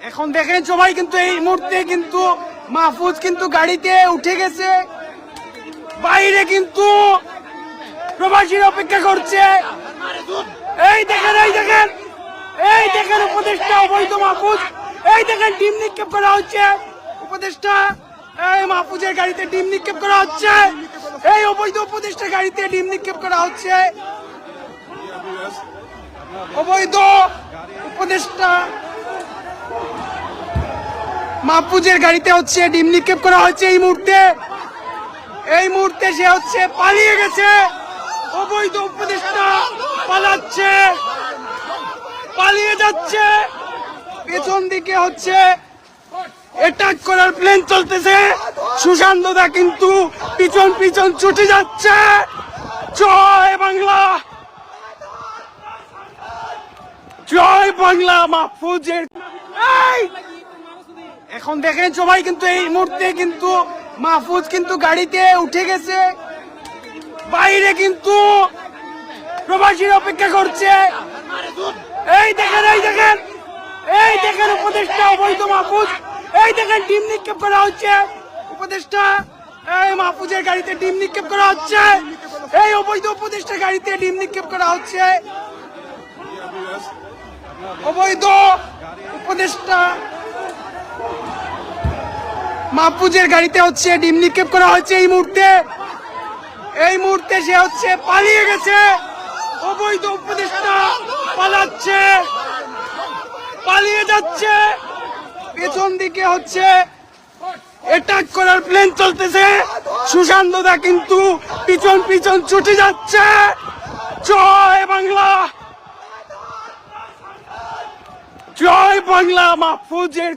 এখন দেখেন সবাই কিন্তু এই মুহূর্তে কিন্তু মাহফুজ কিন্তু গাড়িতে উঠে গেছে, বাইরে কিন্তু প্রবাসীর অপেক্ষা করছে। এই দেখেন এই দেখেন এই দেখেন উপদেষ্টা অবৈধ মাহফুজ, এই দেখেন ডিম নিক্ষেপ করা হচ্ছে। উপদেষ্টা এই মাহফুজের গাড়িতে ডিম নিক্ষেপ করা হচ্ছে, এই অবৈধ উপদেষ্টা গাড়িতে ডিম নিক্ষেপ করা হচ্ছে। অবৈধ উপদেষ্টা মাহফুজের গাড়িতে হচ্ছে ডিম নিক্ষেপ করা হচ্ছে। এই মুহূর্তে সে হচ্ছে পালিয়ে গেছে। অবৈধ উপদেষ্টা পালাচ্ছে, পালিয়ে যাচ্ছে। পেছন দিকে হচ্ছে অ্যাটাক করার প্ল্যান চলতেছে। সুশান্ত দা কিন্তু পিছন পিছন ছুটে যাচ্ছে। জয় বাংলা, জয় বাংলা। মাহফুজের এখন দেখেন সবাই কিন্তু এই মুহূর্তে কিন্তু মাহফুজ কিন্তু গাড়িতে উঠে গেছে, বাইরে কিন্তু প্রবাসীর অপেক্ষা করছে। এই দেখেন এই দেখেন এই দেখেন উপদেষ্টা অবৈধ মাহফুজ, এই দেখেন ডিম নিক্ষেপ করা হচ্ছে। উপদেষ্টা এই মাহফুজের গাড়িতে ডিম নিক্ষেপ করা হচ্ছে, এই অবৈধ উপদেষ্টা গাড়িতে ডিম নিক্ষেপ করা হচ্ছে। অবৈধ উপদেষ্টা মাহফুজের গাড়িতে হচ্ছে ডিম নিক্ষেপ করা হচ্ছে। এই মুহূর্তে সে হচ্ছে পালিয়ে গেছে। অবৈধ উপদেষ্টা পালাচ্ছে, পালিয়ে যাচ্ছে। পেছন দিকে হচ্ছে অ্যাটাক করার প্ল্যান চলতেছে। সুশান্ত দা কিন্তু পিছন পিছন ছুটে যাচ্ছে। জয় বাংলা, জয় বাংলা। মাহফুজের